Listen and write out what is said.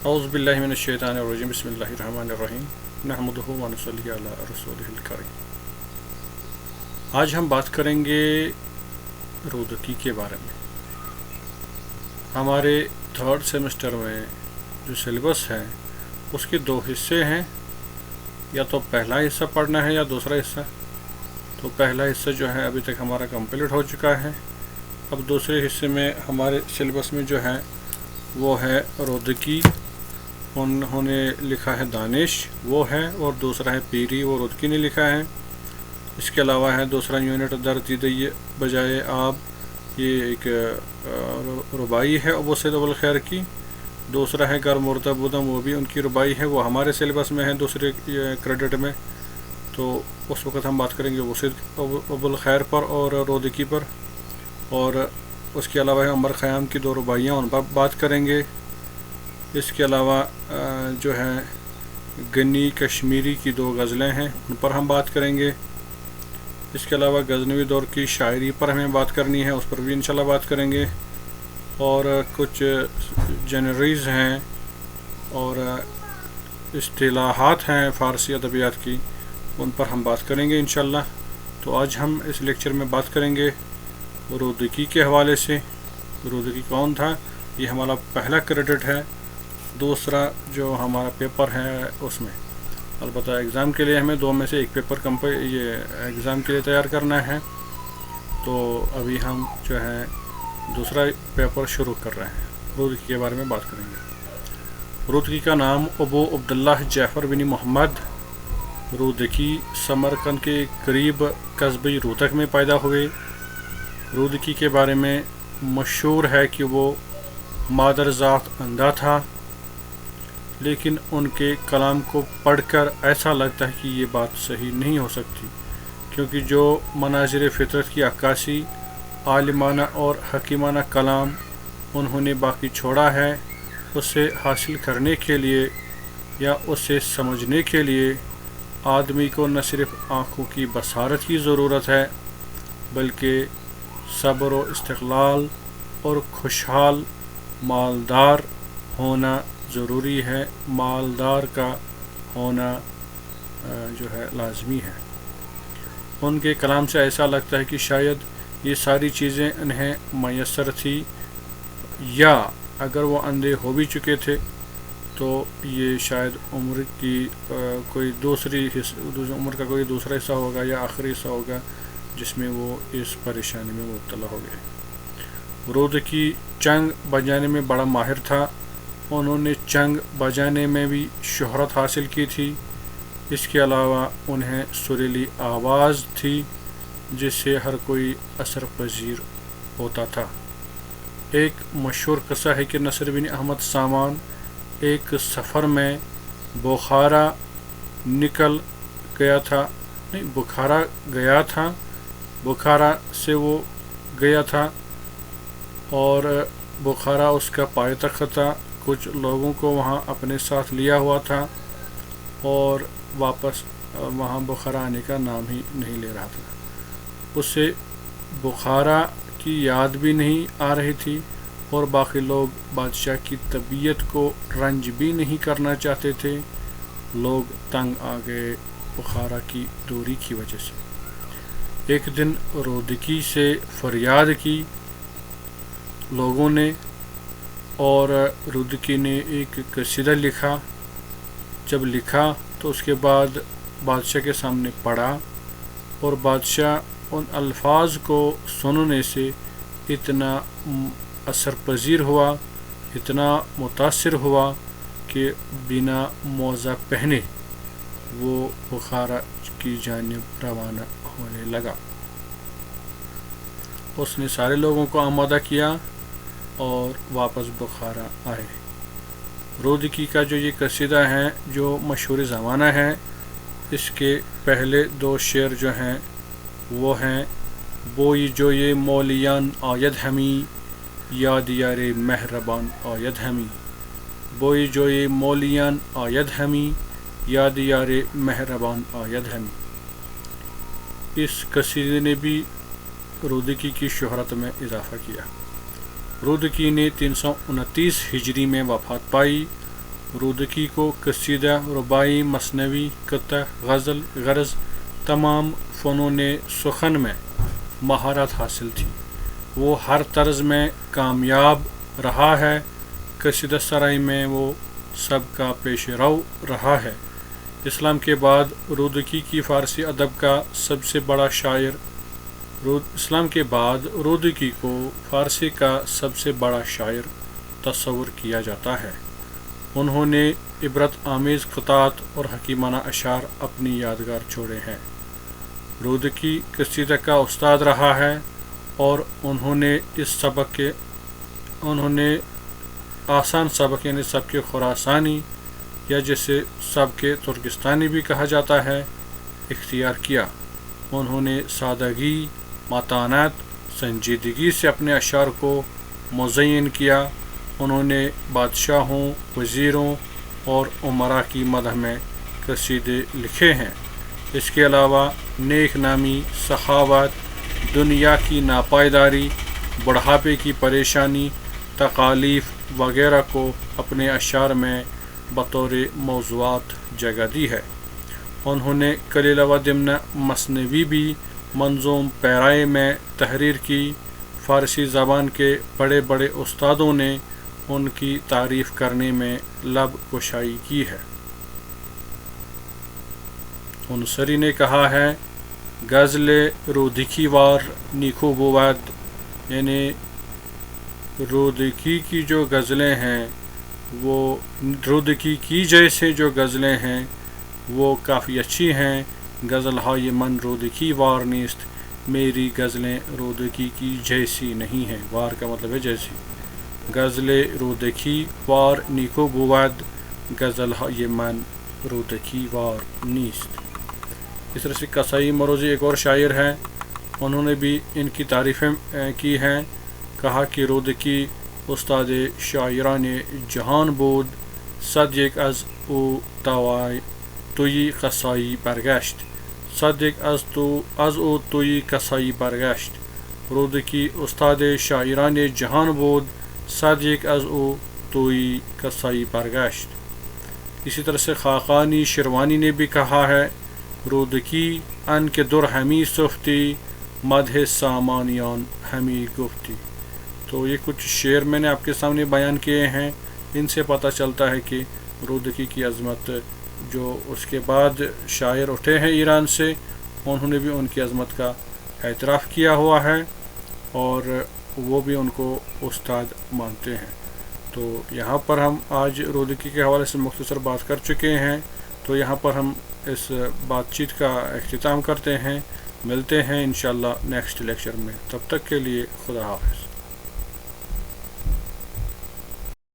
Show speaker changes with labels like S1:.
S1: اعوذ باللہ من الشیطان الرجیم بسم اللہ الرحمن الرحیم نحمدہ و نصلی علی رسولہ الکریم۔ آج ہم بات کریں گے رودکی کے بارے میں۔ ہمارے تھرڈ سیمسٹر میں جو سلیبس ہے اس کے دو حصے ہیں، یا تو پہلا حصہ پڑھنا ہے یا دوسرا حصہ۔ تو پہلا حصہ جو ہے ابھی تک ہمارا کمپلیٹ ہو چکا ہے۔ اب دوسرے حصے میں ہمارے سلیبس میں جو ہے وہ ہے رودکی، انہوں نے لکھا ہے دانش وہ ہے، اور دوسرا ہے پیری وہ رودکی نے لکھا ہے۔ اس کے علاوہ ہے دوسرا یونٹ در دیدی بجائے آب، یہ ایک ربائی ہے ابو سید ابو الخیر کی۔ دوسرا ہے گر مردہ بودم، وہ بھی ان کی ربائی ہے، وہ ہمارے سلیبس میں ہے دوسرے کریڈٹ میں۔ تو اس وقت ہم بات کریں گے ابو سید ابو الخیر پر اور رودکی پر، اور اس کے علاوہ عمر خیام کی دو رباعیاں ان پر بات کریں گے۔ اس کے علاوہ جو ہے گنی کشمیری کی دو غزلیں ہیں، ان پر ہم بات کریں گے۔ اس کے علاوہ غزنوی دور کی شاعری پر ہمیں بات کرنی ہے، اس پر بھی انشاءاللہ بات کریں گے۔ اور کچھ جنریز ہیں اور اصطلاحات ہیں فارسی ادبیات کی، ان پر ہم بات کریں گے انشاءاللہ۔ تو آج ہم اس لیکچر میں بات کریں گے رودکی کے حوالے سے۔ رودکی کون تھا، یہ ہمارا پہلا کریڈٹ ہے۔ دوسرا جو ہمارا پیپر ہے اس میں، البتہ ایگزام کے لیے ہمیں دو میں سے ایک پیپر یہ ایگزام کے لیے تیار کرنا ہے۔ تو ابھی ہم جو ہے دوسرا پیپر شروع کر رہے ہیں، رودکی کے بارے میں بات کریں گے۔ رودکی کا نام ابو عبداللہ جعفر بن محمد رودکی سمرقند کے قریب قصبہ روتک میں پیدا ہوئے۔ رودکی کے بارے میں مشہور ہے کہ وہ مادر ذات اندھا تھا، لیکن ان کے کلام کو پڑھ کر ایسا لگتا ہے کہ یہ بات صحیح نہیں ہو سکتی، کیونکہ جو مناظر فطرت کی عکاسی، عالمانہ اور حکیمانہ کلام انہوں نے باقی چھوڑا ہے، اسے حاصل کرنے کے لیے یا اسے سمجھنے کے لیے آدمی کو نہ صرف آنکھوں کی بصارت کی ضرورت ہے، بلکہ صبر و استقلال اور خوشحال مالدار ہونا ضروری ہے۔ مالدار کا ہونا جو ہے لازمی ہے۔ ان کے کلام سے ایسا لگتا ہے کہ شاید یہ ساری چیزیں انہیں میسر تھی، یا اگر وہ اندھے ہو بھی چکے تھے تو یہ شاید عمر کی کوئی عمر کا کوئی دوسرا حصہ ہوگا یا آخری حصہ ہوگا جس میں وہ اس پریشانی میں مبتلا ہو گئے۔ رودکی چنگ بجانے میں بڑا ماہر تھا، انہوں نے چنگ بجانے میں بھی شہرت حاصل کی تھی۔ اس کے علاوہ انہیں سریلی آواز تھی جس سے ہر کوئی اثر پذیر ہوتا تھا۔ ایک مشہور قصہ ہے کہ نصر بن احمد سامان ایک سفر میں بخارا سے وہ گیا تھا، اور بخارا اس کا پائتخت تھا۔ کچھ لوگوں کو وہاں اپنے ساتھ لیا ہوا تھا، اور واپس وہاں بخارا آنے کا نام ہی نہیں لے رہا تھا۔ اسے بخارا کی یاد بھی نہیں آ رہی تھی، اور باقی لوگ بادشاہ کی طبیعت کو رنج بھی نہیں کرنا چاہتے تھے۔ لوگ تنگ آ گئے بخارا کی دوری کی وجہ سے۔ ایک دن رودکی سے فریاد کی لوگوں نے، اور رودکی نے ایک قصیدہ لکھا۔ جب لکھا تو اس کے بعد بادشاہ کے سامنے پڑھا، اور بادشاہ ان الفاظ کو سننے سے اتنا اثر پذیر ہوا، اتنا متاثر ہوا کہ بنا موزہ پہنے وہ بخارا کی جانب روانہ ہونے لگا۔ اس نے سارے لوگوں کو آمادہ کیا اور واپس بخارا آئے۔ رودکی کا جو یہ قصیدہ ہے جو مشہور زمانہ ہے، اس کے پہلے دو شعر جو ہیں وہ ہیں: بوئی جو یہ مولیان آید ہمی، یاد یار مہربان آید ہمی۔ بوئی جو یہ مولیان آید ہمی، یاد یار مہربان آید ہمی۔ اس قصیدے نے بھی رودکی کی شہرت میں اضافہ کیا۔ رودکی نے 329 ہجری میں وفات پائی، رودکی کو قصیدہ، ربائی، مثنوی، قطع، غزل، غرض تمام فنون سخن میں مہارت حاصل تھی۔ وہ ہر طرز میں کامیاب رہا ہے۔ قصیدہ سرائی میں وہ سب کا پیش رو رہا ہے۔ اسلام کے بعد رودکی کی فارسی ادب کا سب سے بڑا شاعر اسلام کے بعد رودکی کو فارسی کا سب سے بڑا شاعر تصور کیا جاتا ہے۔ انہوں نے عبرت آمیز قطعات اور حکیمانہ اشعار اپنی یادگار چھوڑے ہیں۔ رودکی قصیدہ کا استاد رہا ہے اور انہوں نے آسان سبق یعنی سبک خراسانی یا جسے سبک ترکستانی بھی کہا جاتا ہے اختیار کیا۔ انہوں نے سادگی، متانت، سنجیدگی سے اپنے اشعار کو مزین کیا۔ انہوں نے بادشاہوں، وزیروں اور امراء کی مدح میں قصیدے لکھے ہیں۔ اس کے علاوہ نیک نامی، سخاوت، دنیا کی ناپائیداری، بڑھاپے کی پریشانی، تکالیف وغیرہ کو اپنے اشعار میں بطور موضوعات جگہ دی ہے۔ انہوں نے کلیلہ و دمنہ مثنوی بھی منظوم پیرائے میں تحریر کی۔ فارسی زبان کے بڑے بڑے استادوں نے ان کی تعریف کرنے میں لب کشائی کی ہے۔ انصری نے کہا ہے، غزل رودکی وار نیکو بود، یعنی رودکی کی جو غزلیں ہیں وہ رودکی کی جیسے جو غزلیں ہیں وہ کافی اچھی ہیں۔ غزل ہائے من رودکی وار نیست، میری غزلیں رودکی کی جیسی نہیں ہیں۔ وار کا مطلب ہے جیسی۔ غزل رودکی وار نیکو بود، غزل ہائے من رودکی وار نیست۔ اس طرح سے قصائی مروزی ایک اور شاعر ہیں، انہوں نے بھی ان کی تعریفیں کی ہیں۔ کہا کہ رودکی استاد شاعران جہان بود، صد یک از او تویی قصایی برگشت، صد یک از او تویی قصایی برگشت۔ رودکی استاد شاعران جہان بود، صد یک از او تویی قصایی برگشت۔ اسی طرح سے خاقانی شروانی نے بھی کہا ہے، رودکی ان کے در ہمی صفتی، مدح سامانیان ہمی گفتی۔ تو یہ کچھ شعر میں نے آپ کے سامنے بیان کیے ہیں۔ ان سے پتہ چلتا ہے کہ رودکی کی عظمت، جو اس کے بعد شاعر اٹھے ہیں ایران سے، انہوں نے بھی ان کی عظمت کا اعتراف کیا ہوا ہے اور وہ بھی ان کو استاد مانتے ہیں۔ تو یہاں پر ہم آج رودکی کے حوالے سے مختصر بات کر چکے ہیں، تو یہاں پر ہم اس بات چیت کا اختتام کرتے ہیں۔ ملتے ہیں انشاءاللہ نیکسٹ لیکچر میں، تب تک کے لیے خدا حافظ۔